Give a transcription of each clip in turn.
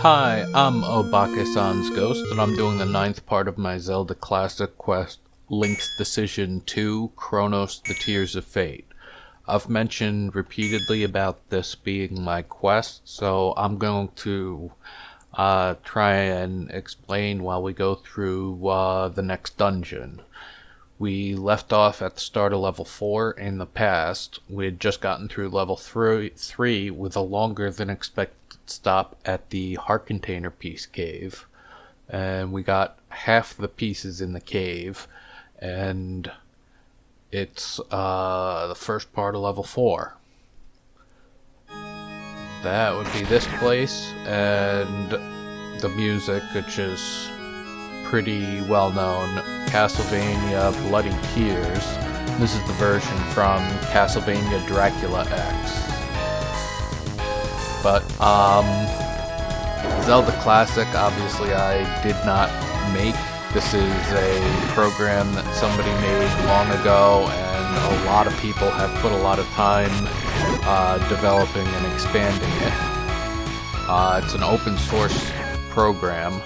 Hi, I'm Obake-san's ghost, and I'm doing the 9th part of my Zelda Classic quest, Link's Decision 2, Chronos, the Tears of Fate. I've mentioned repeatedly about this being my quest, so I'm going to try and explain while we go through the next dungeon. We left off at the start of level 4 in the past. We had just gotten through level 3 with a longer than expected stop at the heart container piece cave, and we got half the pieces in the cave, and it's the first part of level 4. That would be this place, and the music, which is pretty well known, Castlevania Bloody Tears. This is the version from Castlevania Dracula X. But, Zelda Classic, obviously I did not make. This is a program that somebody made long ago, and a lot of people have put a lot of time developing and expanding it. It's an open source program,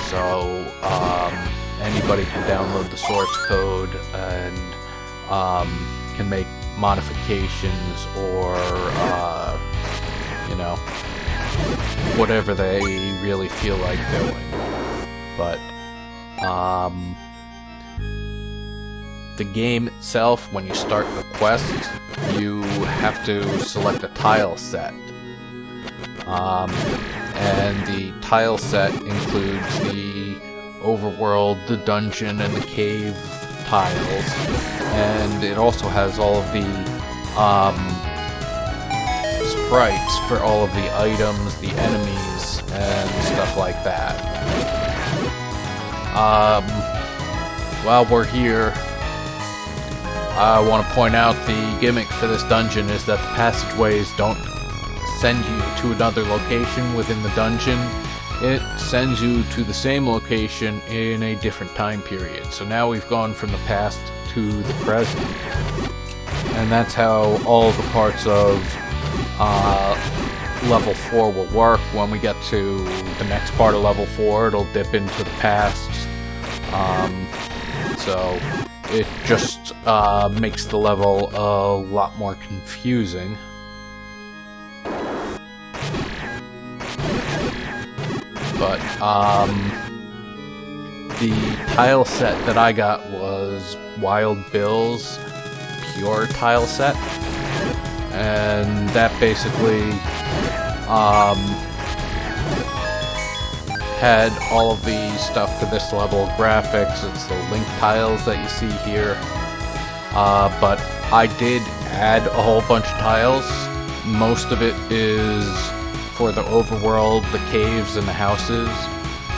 so anybody can download the source code and can make modifications or whatever they really feel like doing. But the game itself, when you start the quest, you have to select a tile set. And the tile set includes the overworld, the dungeon, and the cave tiles. And it also has all of the sprites for all of the items, the enemies, and stuff like that. While we're here, I want to point out the gimmick for this dungeon is that the passageways don't send you to another location within the dungeon. It sends you to the same location in a different time period. So now we've gone from the past to the present. And that's how all the parts of level 4 will work. When we get to the next part of level 4, it'll dip into the past. So it just makes the level a lot more confusing. But the tile set that I got was Wild Bill's pure tile set. And that basically had all of the stuff for this level, graphics. It's the Link tiles that you see here. But I did add a whole bunch of tiles. Most of it is for the overworld, the caves, and the houses.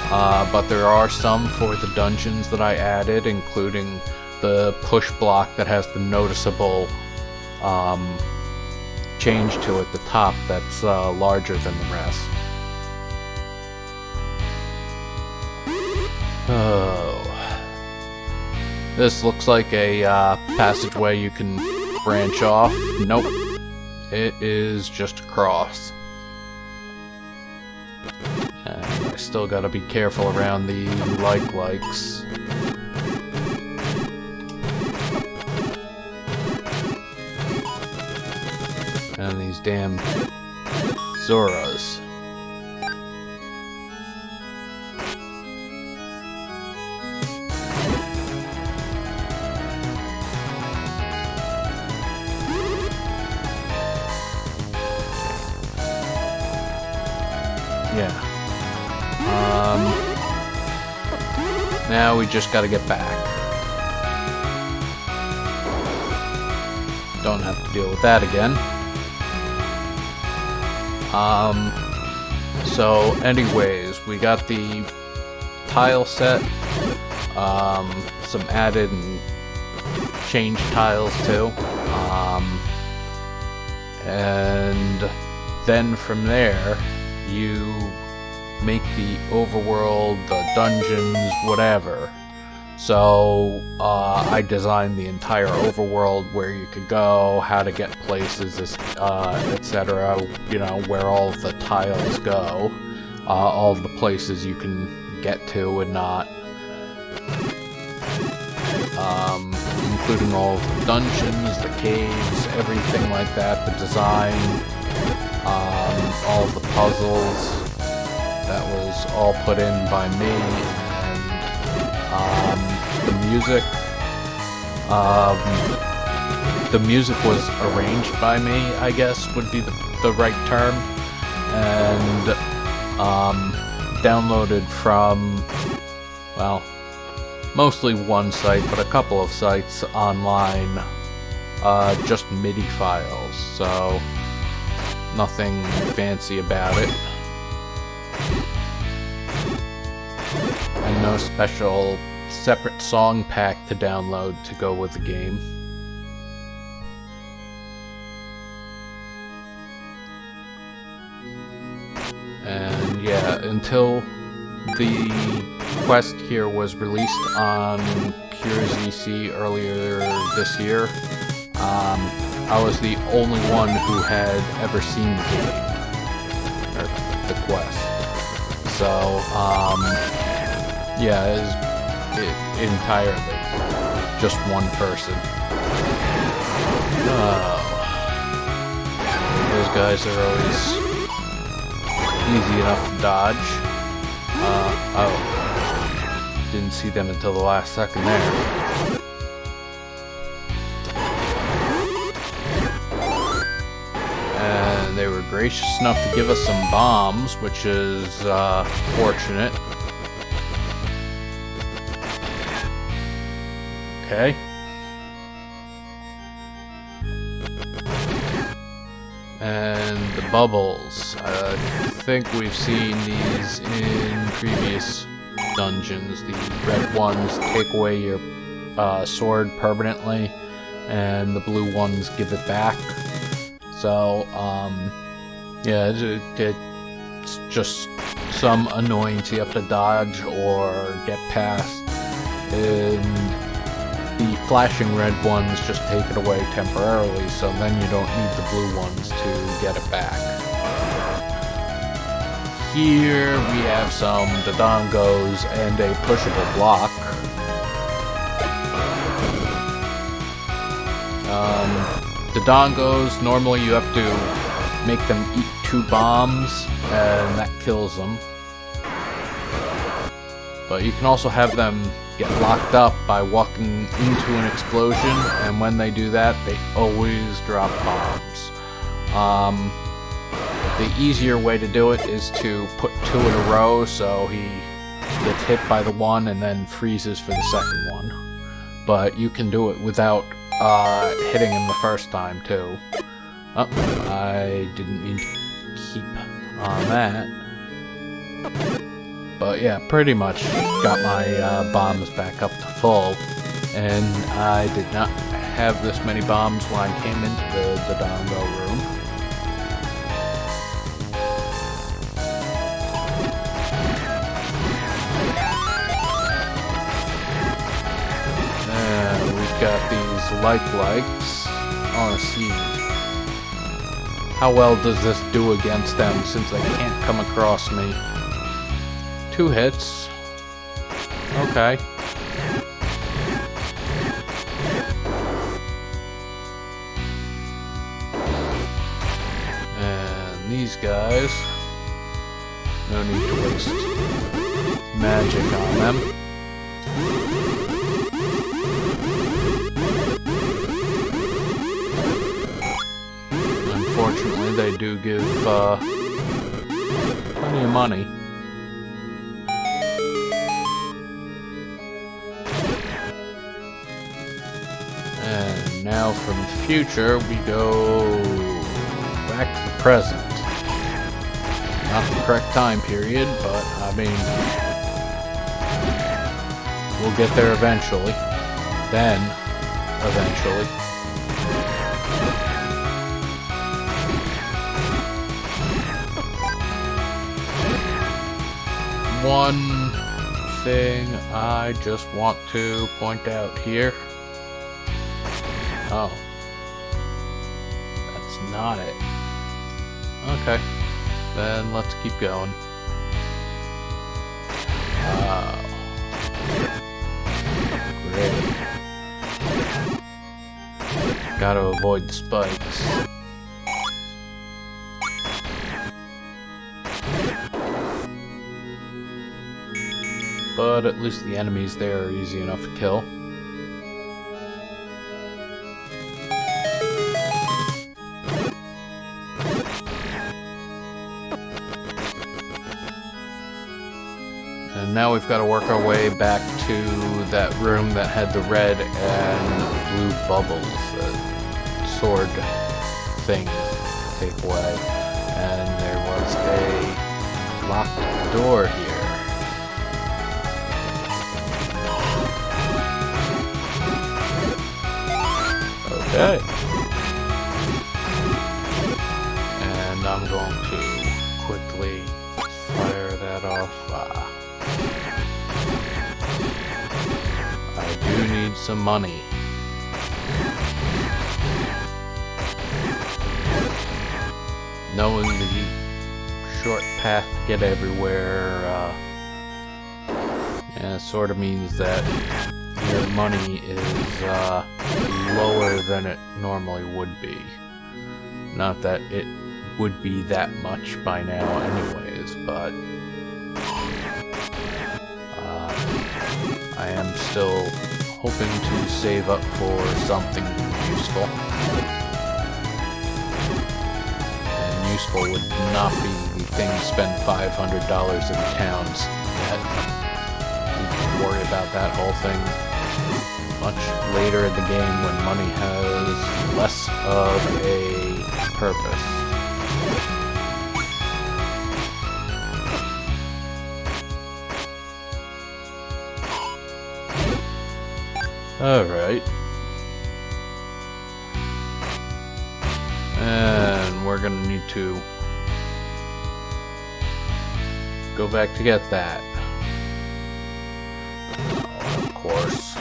But there are some for the dungeons that I added, including the push block that has the noticeable change to at the top that's larger than the rest. Oh. This looks like a passageway you can branch off. Nope. It is just a cross. And I still gotta be careful around the likes. And these damn Zoras. Yeah. Now we just gotta get back. Don't have to deal with that again. So anyways, we got the tile set, some added and changed tiles too, and then from there you make the overworld, the dungeons, whatever. So I designed the entire overworld, where you could go, how to get places, etc. You know, where all of the tiles go. all of the places you can get to and not. Including all of the dungeons, the caves, everything like that, the design, all of the puzzles. That was all put in by me, and the music. The music was arranged by me, I guess would be the right term, and downloaded from, well, mostly one site, but a couple of sites online, just MIDI files, so nothing fancy about it. And no special separate song pack to download to go with the game. And yeah, until the quest here was released on Pure ZC earlier this year, I was the only one who had ever seen the game, or the quest. So, yeah, entirely just one person. Those guys are always easy enough to dodge. Oh, didn't see them until the last second there. And they were gracious enough to give us some bombs, which is fortunate. Okay. And the bubbles. I think we've seen these in previous dungeons. The red ones take away your sword permanently, and the blue ones give it back. So, yeah, it's just some annoyance you have to dodge or get past. And the flashing red ones just take it away temporarily, so then you don't need the blue ones to get it back. Here we have some Dodongos and a pushable block. Dodongos, normally you have to make them eat 2 bombs, and that kills them. But you can also have them get locked up by walking into an explosion, and when they do that, they always drop bombs. The easier way to do it is to put 2 in a row, so he gets hit by the one and then freezes for the second one. But you can do it without hitting him the first time, too. Oh, I didn't mean to keep on that. But yeah, pretty much got my bombs back up to full, and I did not have this many bombs when I came into the Dodongo room. And we've got these likes. I want to see how well does this do against them, since they can't come across me. 2 hits. Okay. And these guys, no need to waste magic on them. Unfortunately, they do give plenty of money. And now from the future, we go back to the present. Not the correct time period, but I mean, we'll get there eventually. Then, eventually. One thing I just want to point out here. Oh. That's not it. Okay. Then let's keep going. Wow. Great. Gotta avoid the spikes. But at least the enemies there are easy enough to kill. And now we've got to work our way back to that room that had the red and blue bubbles, the sword thing take away. And there was a locked door here. Okay. And I'm going to quickly fire that off. I do need some money. Knowing the short path to get everywhere, yeah, sort of means that your money is lower than it normally would be. Not that it would be that much by now anyways, but I am still hoping to save up for something useful. And useful would not be the thing to spend $500 in the towns yet. We can worry about that whole thing much later in the game when money has less of a purpose. Alright. And we're gonna need to go back to get that. Oh, of course.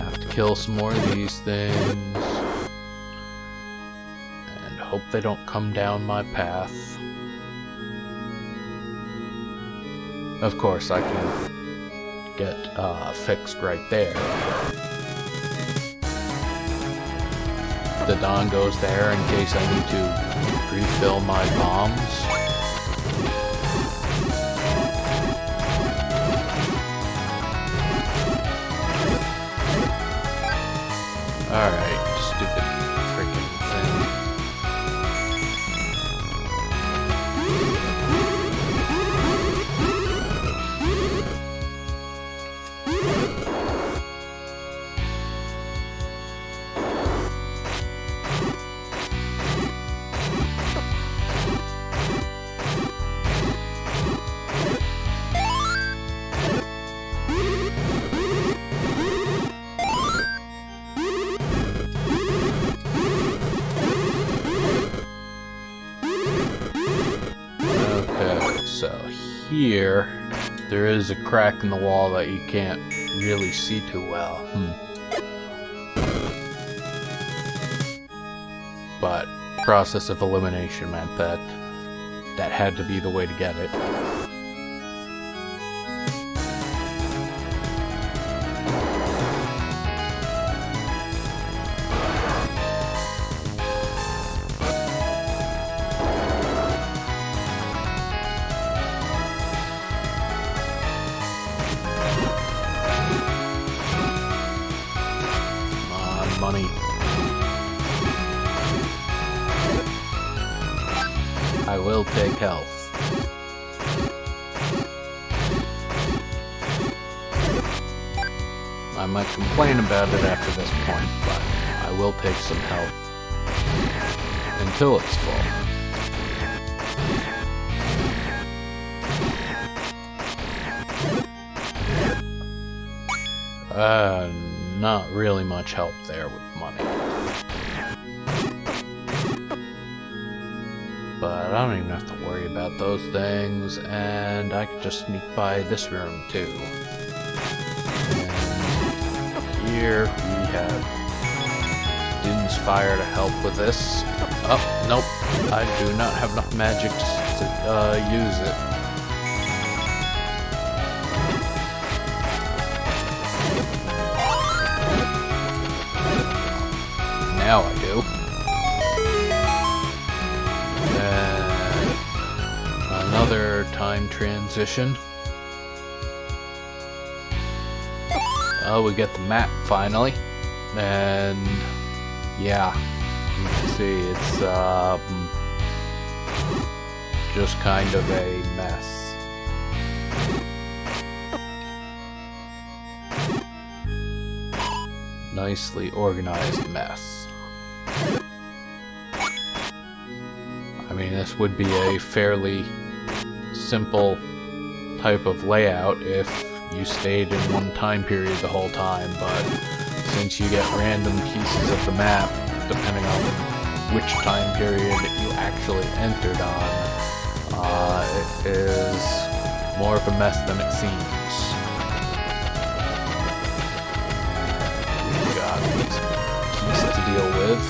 Have to kill some more of these things. And hope they don't come down my path. Of course, I can get fixed right there. The Dawn goes there in case I need to refill my bombs. Alright, stupid freaking thing. So here, there is a crack in the wall that you can't really see too well. But process of elimination meant that that had to be the way to get it. Money. I will take health. I might complain about it after this point, but I will take some health until it's full. Not really much help there with money. But I don't even have to worry about those things, and I can just sneak by this room too. And here we have Din's Fire to help with this. Oh, nope. I do not have enough magic to use it. now I do. And another time transition. Oh, we get the map finally. And yeah, you can see it's just kind of a mess. Nicely organized mess. I mean, this would be a fairly simple type of layout if you stayed in one time period the whole time, but since you get random pieces of the map, depending on which time period you actually entered on, it is more of a mess than it seems. These keys to deal with,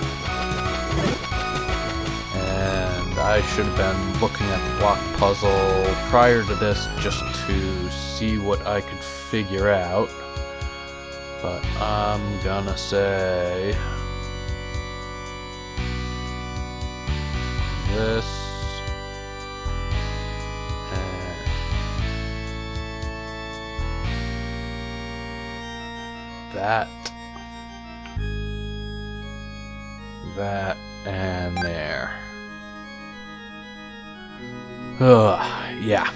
and I should have been looking at the block puzzle prior to this just to see what I could figure out, but I'm gonna say this and that. That and there. Yeah.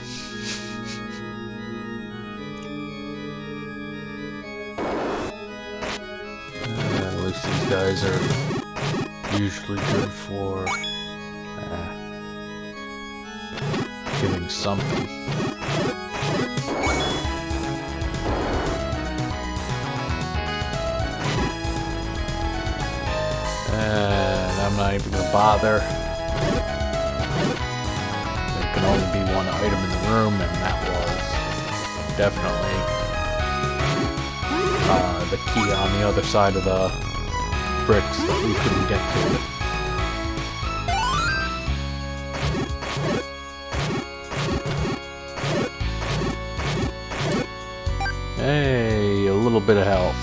At least these guys are usually good for giving something. And I'm not even gonna bother. There can only be one item in the room, and that was definitely the key on the other side of the bricks that we couldn't get to. Hey, a little bit of health.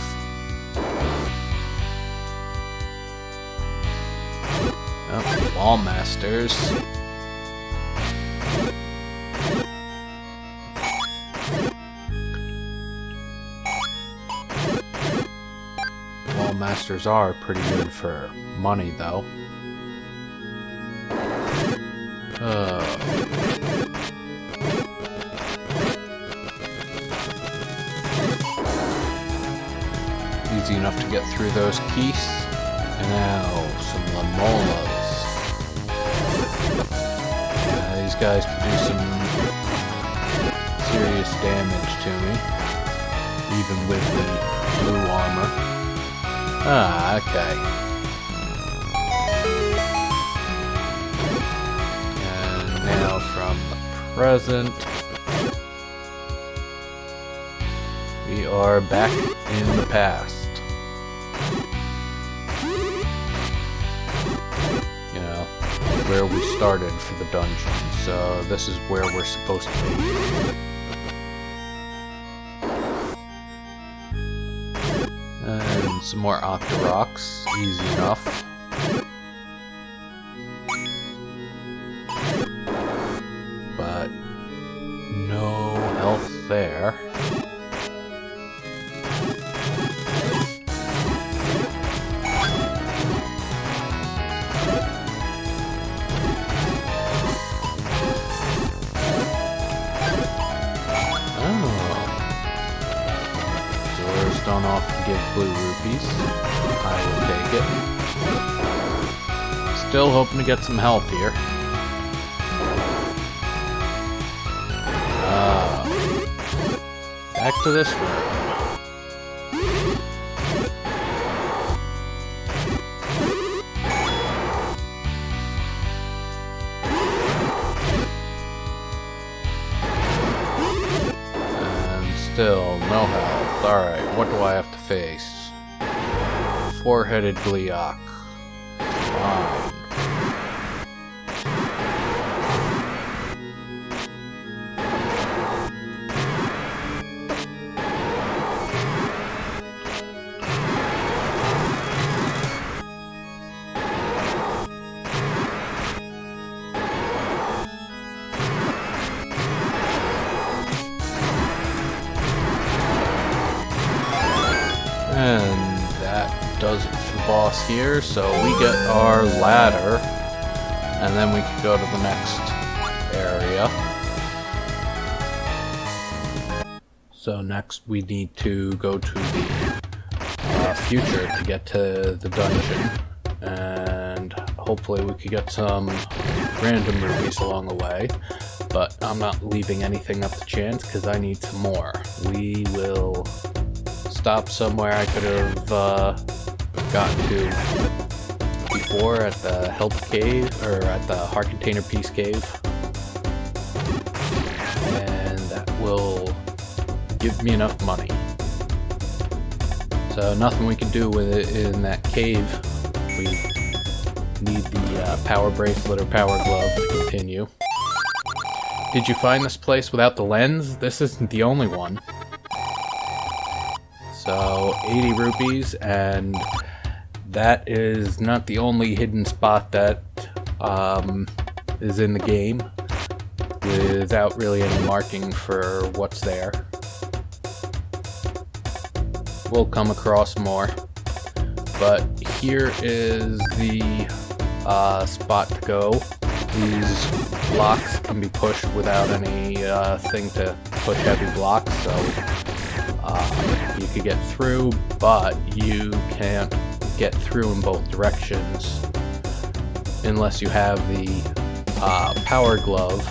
Wall masters. Wall masters are pretty good for money, though. Easy enough to get through those keys. And now some Lamolas. These guys can do some serious damage to me, even with the blue armor. Ah, okay. And now from the present, we are back in the past. Where we started for the dungeon, so this is where we're supposed to be. And some more Octoroks, easy enough. But no health there. Don't often give blue rupees. I will take it. Still hoping to get some health here. Back to this room. And still no health. Alright, what do I have to face? Four-headed Gleeok. Fine. boss here, so we get our ladder, and then we can go to the next area. So next we need to go to the future to get to the dungeon, and hopefully we could get some random rupees along the way, but I'm not leaving anything up to chance because I need some more. We will stop somewhere I could have gotten to before at the Help Cave, or at the Heart Container Piece Cave, and that will give me enough money. So nothing we can do with it in that cave. We need the power bracelet or power glove to continue. Did you find this place without the lens? This isn't the only one. So 80 rupees, and that is not the only hidden spot that is in the game without really any marking for what's there. We'll come across more, but here is the spot to go. These blocks can be pushed without any thing to push heavy blocks, so you could get through, but you can't get through in both directions unless you have the power glove,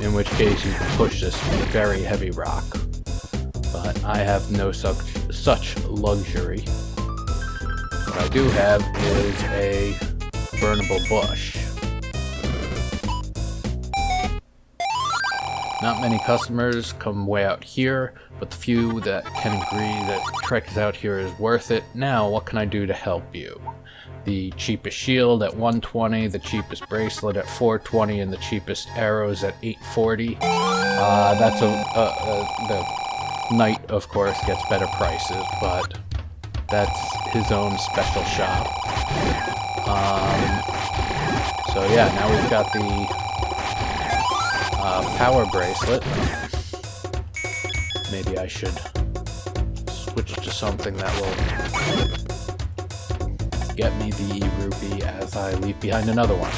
in which case you can push this very heavy rock. But I have no such luxury. What I do have is a burnable bush. Not many customers come way out here, but the few that can agree that trek out here is worth it. Now, what can I do to help you? The cheapest shield at 120, the cheapest bracelet at 420, and the cheapest arrows at 840. That's the knight, of course, gets better prices, but that's his own special shop. So yeah, now we've got the power bracelet. Maybe I should switch to something that will get me the rupee as I leave behind another one.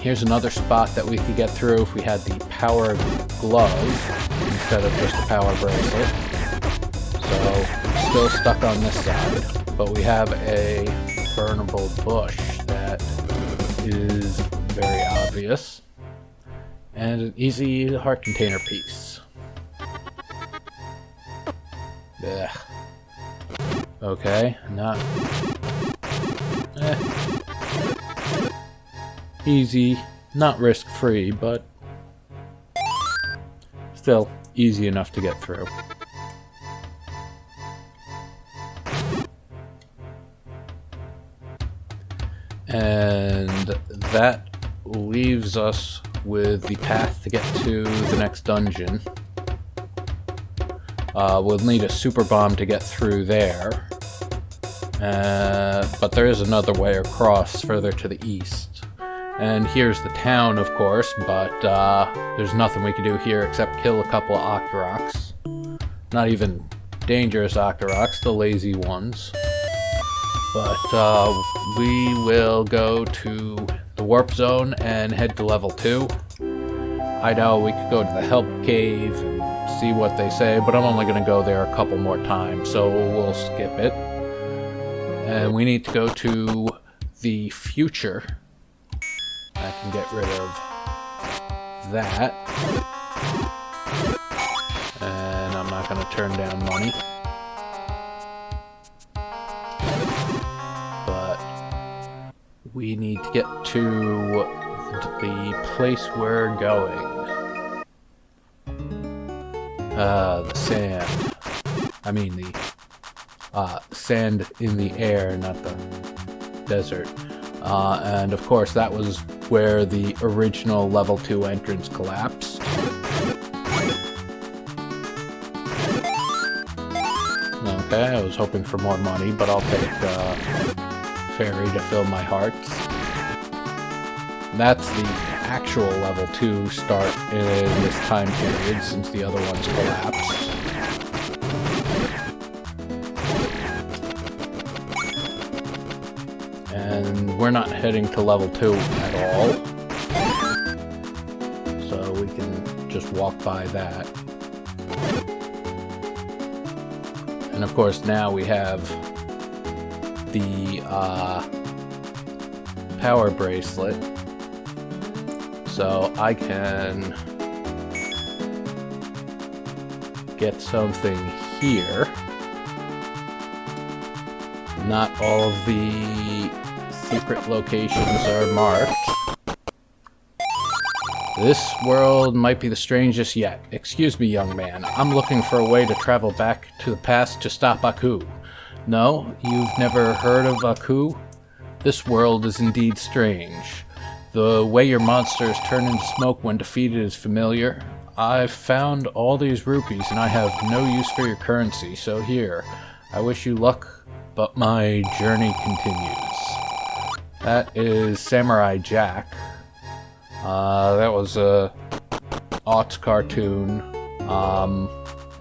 Here's another spot that we could get through if we had the power glove instead of just the power bracelet. So, still stuck on this side, but we have a burnable bush that is very obvious, and an easy heart container piece. Ugh. Okay, not... easy, not risk-free, but still easy enough to get through. And that leaves us with the path to get to the next dungeon. We'll need a super bomb to get through there. But there is another way across further to the east. And here's the town, of course, but there's nothing we can do here except kill a couple of Octoroks. Not even dangerous Octoroks, the lazy ones. But we will go to the warp zone and head to level 2. I know we could go to the Help Cave and see what they say, but I'm only going to go there a couple more times, so we'll skip it. And we need to go to the future. I can get rid of that. And I'm not going to turn down money. But we need to get to the place we're going. The sand. I mean the sand in the air, not the desert. And of course that was where the original level 2 entrance collapsed. Okay, I was hoping for more money, but I'll take fairy to fill my hearts. That's the actual level 2 start in this time period, since the other ones collapsed. and we're not heading to level 2 at all. So we can just walk by that. And of course now we have the power bracelet. So I can get something here. Not all of the secret locations are marked. This world might be the strangest yet. Excuse me, young man. I'm looking for a way to travel back to the past to stop Aku. No? You've never heard of Aku? This world is indeed strange. The way your monsters turn into smoke when defeated is familiar. I've found all these rupees and I have no use for your currency, so here. I wish you luck, but my journey continues. That is Samurai Jack. That was a aughts cartoon,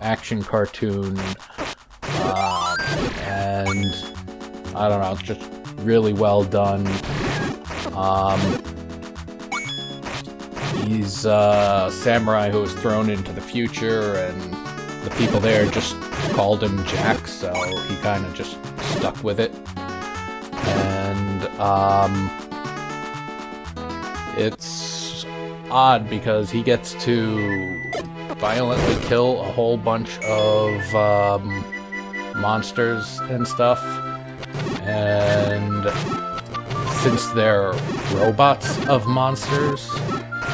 action cartoon, and I don't know, just really well done. He's a samurai who was thrown into the future, and the people there just called him Jack, so he kind of just stuck with it. And it's odd because he gets to violently kill a whole bunch of monsters and stuff, and since they're robots of monsters,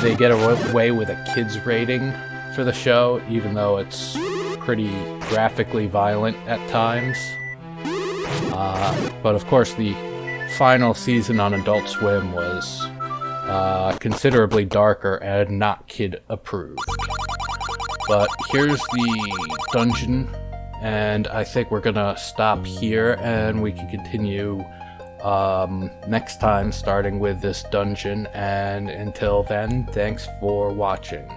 they get away with a kids rating for the show, even though it's pretty graphically violent at times. But of course the final season on Adult Swim was considerably darker and not kid approved. But here's the dungeon, and I think we're gonna stop here and we can continue next time, starting with this dungeon. And until then, thanks for watching.